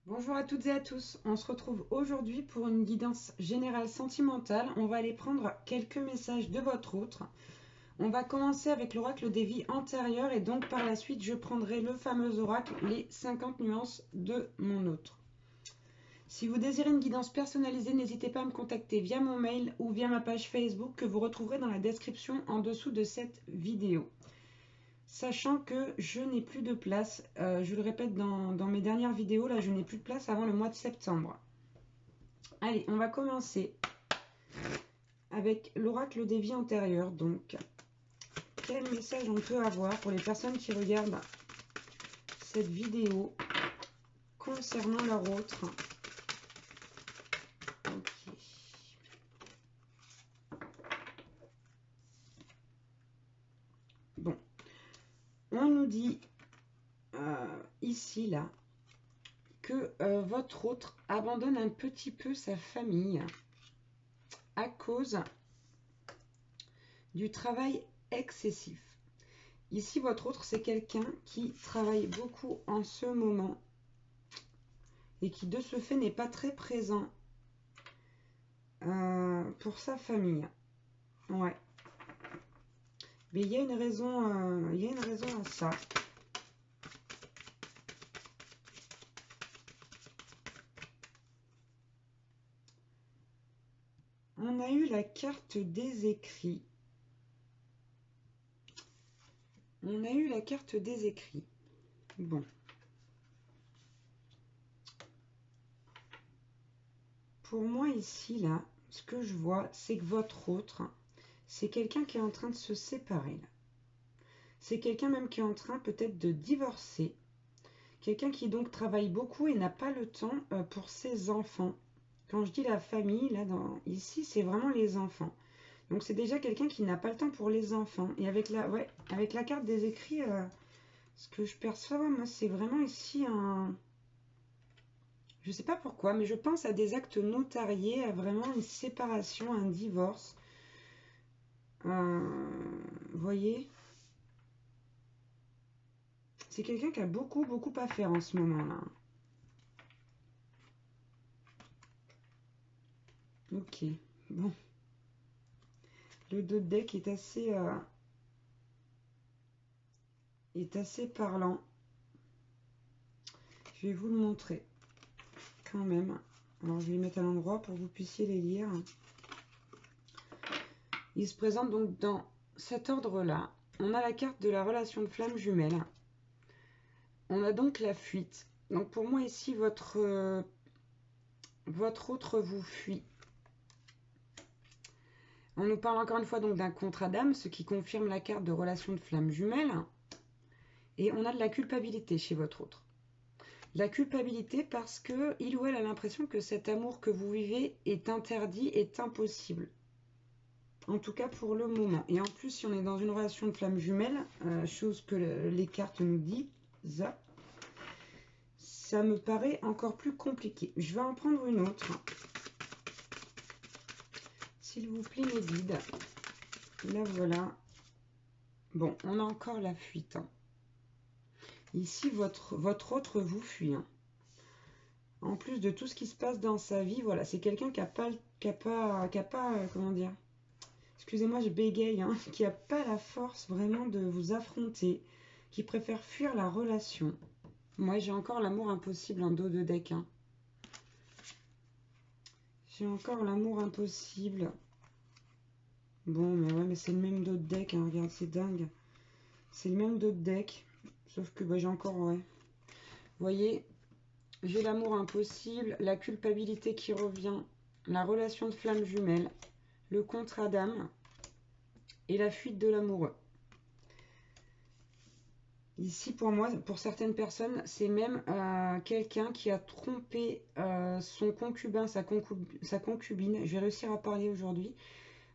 Bonjour à toutes et à tous, on se retrouve aujourd'hui pour une guidance générale sentimentale. On va aller prendre quelques messages de votre autre. On va commencer avec l'oracle des vies antérieures et donc par la suite je prendrai le fameux oracle, les 50 nuances de mon autre. Si vous désirez une guidance personnalisée, n'hésitez pas à me contacter via mon mail ou via ma page Facebook que vous retrouverez dans la description en dessous de cette vidéo. Sachant que je n'ai plus de place, je le répète dans mes dernières vidéos, là je n'ai plus de place avant le mois de septembre. Allez, on va commencer avec l'oracle des vies antérieures. Donc, quel message on peut avoir pour les personnes qui regardent cette vidéo concernant leur autre? Okay. Bon, on nous dit ici, là, que votre autre abandonne un petit peu sa famille à cause du travail excessif. Ici, votre autre, c'est quelqu'un qui travaille beaucoup en ce moment et qui, de ce fait, n'est pas très présent pour sa famille. Ouais. Mais il y a une raison, à ça. On a eu la carte des écrits. On a eu la carte des écrits. Bon. Pour moi, ici, là, ce que je vois, c'est que votre autre, c'est quelqu'un qui est en train de se séparer. C'est quelqu'un même qui est en train peut-être de divorcer. Quelqu'un qui donc travaille beaucoup et n'a pas le temps pour ses enfants. Quand je dis la famille, là, ici, c'est vraiment les enfants. Donc c'est déjà quelqu'un qui n'a pas le temps pour les enfants. Et avec la carte des écrits, ce que je perçois, moi, c'est vraiment ici un... Je ne sais pas pourquoi, mais je pense à des actes notariés, à vraiment une séparation, un divorce. Vous voyez? C'est quelqu'un qui a beaucoup à faire en ce moment-là. Ok, bon. Le dos de deck est assez parlant. Je vais vous le montrer quand même. Alors je vais les mettre à l'endroit pour que vous puissiez les lire. Il se présente donc dans cet ordre-là. On a la carte de la relation de flamme jumelle. On a donc la fuite. Donc pour moi ici, votre autre vous fuit. On nous parle encore une fois donc d'un contrat d'âme, ce qui confirme la carte de relation de flamme jumelle. Et on a de la culpabilité chez votre autre. La culpabilité parce que il ou elle a l'impression que cet amour que vous vivez est interdit, est impossible. En tout cas pour le moment. Et en plus, si on est dans une relation de flamme jumelle, chose que les cartes nous disent, ça me paraît encore plus compliqué. Je vais en prendre une autre. S'il vous plaît, mes guides. Là, voilà. Bon, on a encore la fuite. Hein. Ici, votre autre vous fuit. Hein. En plus de tout ce qui se passe dans sa vie, voilà, c'est quelqu'un qui n'a pas, comment dire, excusez-moi, je bégaye, hein, qui n'a pas la force vraiment de vous affronter, qui préfère fuir la relation. Moi, j'ai encore l'amour impossible en dos de deck. Hein. J'ai encore l'amour impossible. Bon, mais ouais, mais c'est le même dos de deck, hein, regarde, c'est dingue. C'est le même dos de deck, sauf que bah, j'ai encore, ouais. Vous voyez, j'ai l'amour impossible, la culpabilité qui revient, la relation de flamme jumelle, le contrat d'âme et la fuite de l'amoureux. Ici, pour moi, pour certaines personnes, c'est même quelqu'un qui a trompé son concubin, sa concubine. Je vais réussir à parler aujourd'hui.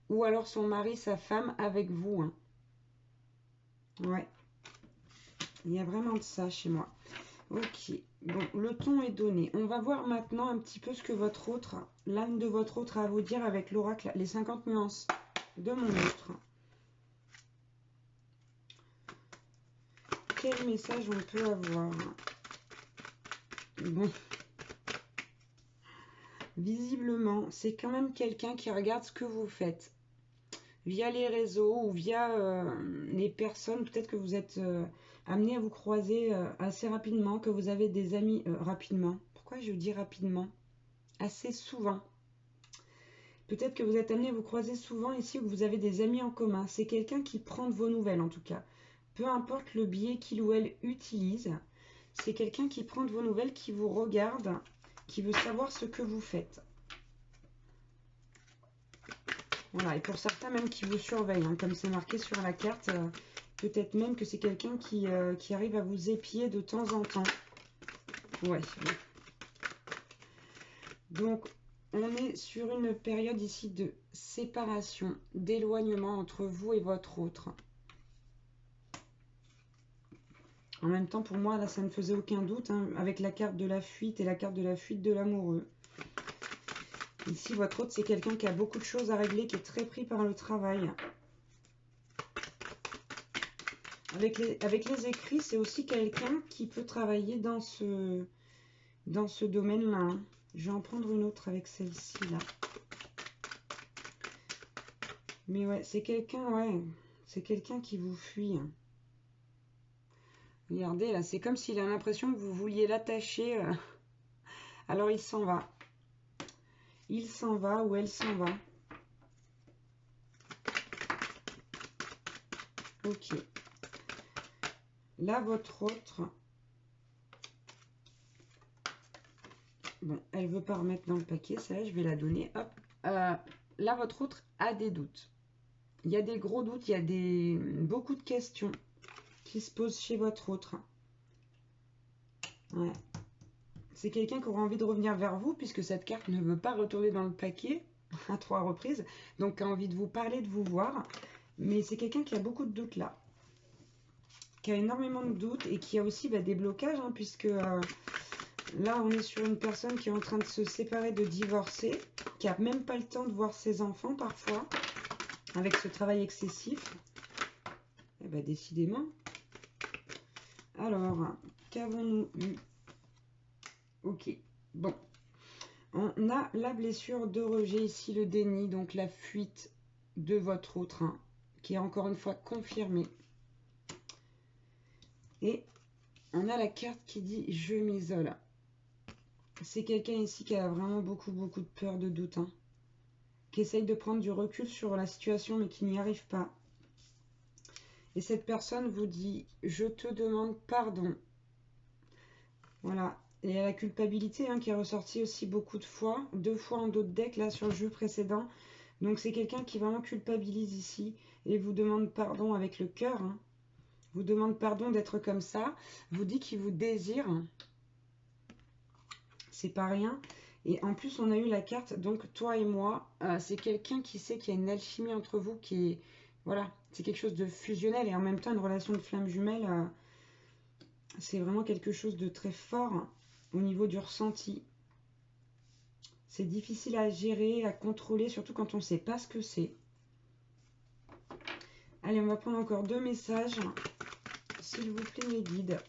Ou alors son mari, sa femme, avec vous. Hein. Ouais. Il y a vraiment de ça chez moi. Ok. Bon, le ton est donné. On va voir maintenant un petit peu ce que votre autre, l'âme de votre autre a à vous dire avec l'oracle, les 50 nuances de mon autre. Quel message on peut avoir? Bon, visiblement, c'est quand même quelqu'un qui regarde ce que vous faites. Via les réseaux ou via les personnes, peut-être que vous êtes amené à vous croiser assez rapidement, que vous avez des amis rapidement. Pourquoi je dis rapidement? Assez souvent. Peut-être que vous êtes amené à vous croiser souvent ici ou que vous avez des amis en commun. C'est quelqu'un qui prend de vos nouvelles en tout cas. Peu importe le biais qu'il ou elle utilise, c'est quelqu'un qui prend de vos nouvelles, qui vous regarde, qui veut savoir ce que vous faites. Voilà, et pour certains même qui vous surveillent, hein, comme c'est marqué sur la carte, peut-être même que c'est quelqu'un qui arrive à vous épier de temps en temps. Ouais. Donc, on est sur une période ici de séparation, d'éloignement entre vous et votre autre. En même temps, pour moi, là, ça ne faisait aucun doute, hein, avec la carte de la fuite et la carte de la fuite de l'amoureux. Ici, votre autre, c'est quelqu'un qui a beaucoup de choses à régler, qui est très pris par le travail. Avec les écrits, c'est aussi quelqu'un qui peut travailler dans ce domaine-là. Hein. Je vais en prendre une autre avec celle-ci, là. Mais ouais, c'est quelqu'un qui vous fuit. Hein. Regardez, là, c'est comme s'il a l'impression que vous vouliez l'attacher. Alors, il s'en va. Il s'en va ou elle s'en va. Ok. Là, votre autre... Bon, elle veut pas remettre dans le paquet, ça, je vais la donner. Hop. Là, votre autre a des doutes. Il y a des gros doutes, il y a beaucoup de questions qui se posent chez votre autre. Ouais. C'est quelqu'un qui aura envie de revenir vers vous, puisque cette carte ne veut pas retourner dans le paquet à 3 reprises. Donc, qui a envie de vous parler, de vous voir. Mais c'est quelqu'un qui a beaucoup de doutes là. Qui a énormément de doutes et qui a aussi des blocages, hein, puisque là, on est sur une personne qui est en train de se séparer, de divorcer, qui n'a même pas le temps de voir ses enfants parfois, avec ce travail excessif. Eh bien, décidément. Alors, qu'avons-nous eu? Ok, bon. On a la blessure de rejet ici, le déni, donc la fuite de votre autre, hein, qui est encore une fois confirmée. Et on a la carte qui dit « Je m'isole ». C'est quelqu'un ici qui a vraiment beaucoup de peur, de doute, hein, qui essaye de prendre du recul sur la situation, mais qui n'y arrive pas. Et cette personne vous dit « Je te demande pardon ». Voilà. Et il y a la culpabilité, hein, qui est ressortie aussi beaucoup de fois, 2 fois en d'autres decks, là, sur le jeu précédent. Donc, c'est quelqu'un qui vraiment culpabilise ici et vous demande pardon avec le cœur. Hein. Vous demande pardon d'être comme ça. Vous dit qu'il vous désire. C'est pas rien. Et en plus, on a eu la carte, donc, toi et moi. C'est quelqu'un qui sait qu'il y a une alchimie entre vous qui est... Voilà, c'est quelque chose de fusionnel et en même temps, une relation de flamme jumelle. C'est vraiment quelque chose de très fort au niveau du ressenti. C'est difficile à gérer, à contrôler, surtout quand on ne sait pas ce que c'est. Allez, on va prendre encore 2 messages. S'il vous plaît, mes guides.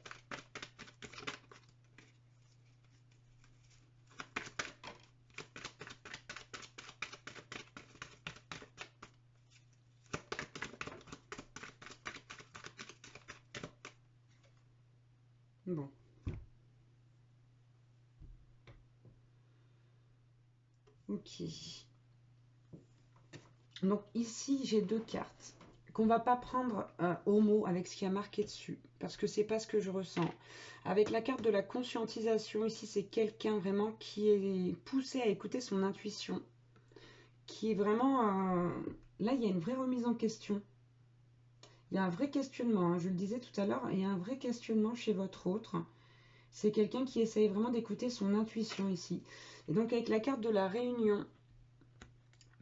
Bon. Ok. Donc ici, j'ai 2 cartes qu'on va pas prendre au mot avec ce qui a marqué dessus, parce que c'est pas ce que je ressens. Avec la carte de la conscientisation, ici, c'est quelqu'un vraiment qui est poussé à écouter son intuition, qui est vraiment... Là, il y a une vraie remise en question. Il y a un vrai questionnement, hein, je le disais tout à l'heure, il y a un vrai questionnement chez votre autre. C'est quelqu'un qui essaye vraiment d'écouter son intuition ici. Et donc avec la carte de la réunion,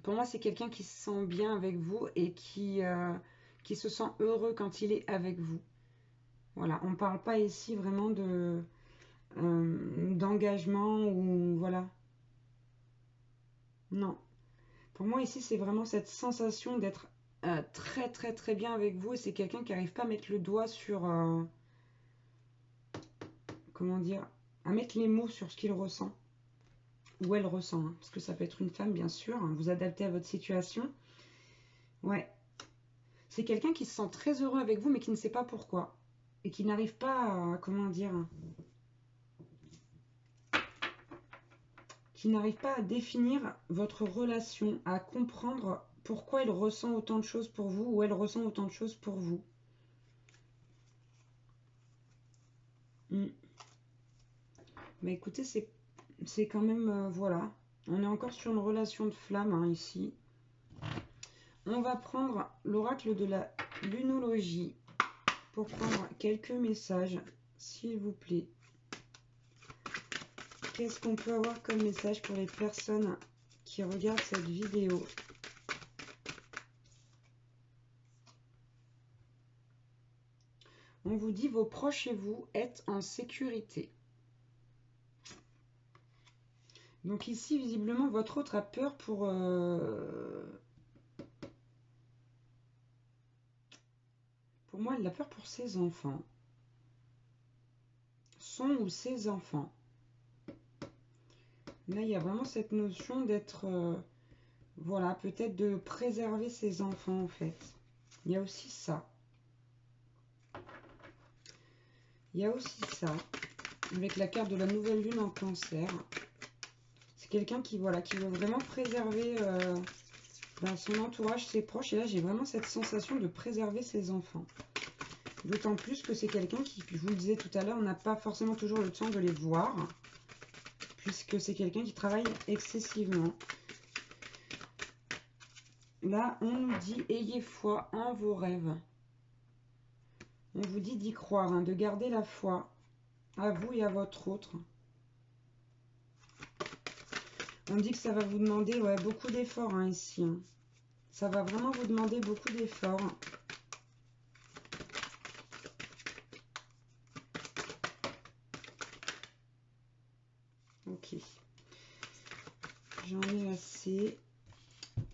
pour moi c'est quelqu'un qui se sent bien avec vous et qui se sent heureux quand il est avec vous. Voilà, on ne parle pas ici vraiment de d'engagement ou voilà. Non. Pour moi ici c'est vraiment cette sensation d'être très bien avec vous et c'est quelqu'un qui n'arrive pas à mettre le doigt sur... comment dire, à mettre les mots sur ce qu'il ressent. ou elle ressent, hein, parce que ça peut être une femme, bien sûr, hein, vous adaptez à votre situation. Ouais. C'est quelqu'un qui se sent très heureux avec vous, mais qui ne sait pas pourquoi. Et qui n'arrive pas à, comment dire, qui n'arrive pas à définir votre relation, à comprendre pourquoi il ressent autant de choses pour vous ou elle ressent autant de choses pour vous. Mais écoutez, c'est quand même, voilà, on est encore sur une relation de flamme hein, ici. On va prendre l'oracle de la lunologie pour prendre quelques messages, s'il vous plaît. Qu'est-ce qu'on peut avoir comme message pour les personnes qui regardent cette vidéo? On vous dit vos proches et vous êtes en sécurité. Donc ici, visiblement, votre autre a peur pour... Pour moi, elle a peur pour ses enfants. Son ou ses enfants. Là, il y a vraiment cette notion d'être... voilà, peut-être de préserver ses enfants, en fait. Il y a aussi ça. Il y a aussi ça. Avec la carte de la nouvelle lune en cancer. C'est quelqu'un qui, voilà, qui veut vraiment préserver son entourage, ses proches. Et là, j'ai vraiment cette sensation de préserver ses enfants. D'autant plus que c'est quelqu'un qui, je vous le disais tout à l'heure, on n'a pas forcément toujours le temps de les voir. Puisque c'est quelqu'un qui travaille excessivement. Là, on nous dit, ayez foi en vos rêves. On vous dit d'y croire, hein, de garder la foi à vous et à votre autre. On dit que ça va vous demander ouais, beaucoup d'efforts hein, ici. Hein. Ça va vraiment vous demander beaucoup d'efforts. Ok. J'en ai assez.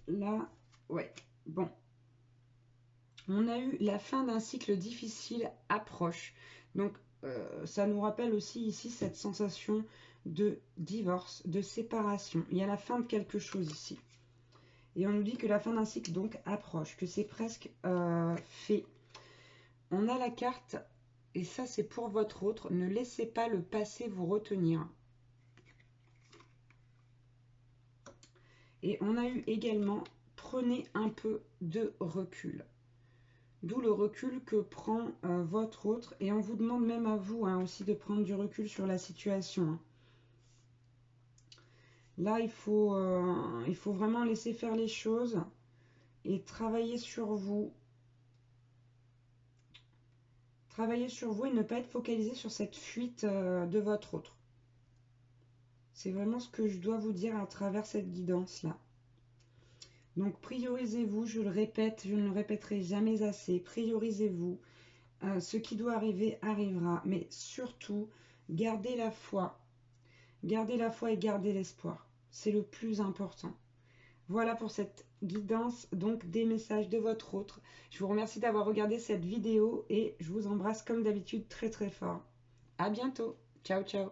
Là, ouais. Bon. On a eu la fin d'un cycle difficile approche. Donc, ça nous rappelle aussi ici cette sensation de divorce, de séparation. Il y a la fin de quelque chose ici. Et on nous dit que la fin d'un cycle, donc, approche, que c'est presque fait. On a la carte, et ça, c'est pour votre autre. Ne laissez pas le passé vous retenir. Et on a eu également, prenez un peu de recul. D'où le recul que prend votre autre. Et on vous demande même à vous hein, aussi de prendre du recul sur la situation. Hein. Là, il faut vraiment laisser faire les choses et travailler sur vous. Travailler sur vous et ne pas être focalisé sur cette fuite de votre autre. C'est vraiment ce que je dois vous dire à travers cette guidance-là. Donc, priorisez-vous, je le répète, je ne le répéterai jamais assez. Priorisez-vous. Ce qui doit arriver, arrivera. Mais surtout, gardez la foi. Gardez la foi et gardez l'espoir. C'est le plus important. Voilà pour cette guidance, donc des messages de votre autre. Je vous remercie d'avoir regardé cette vidéo et je vous embrasse comme d'habitude très très fort. À bientôt. Ciao, ciao.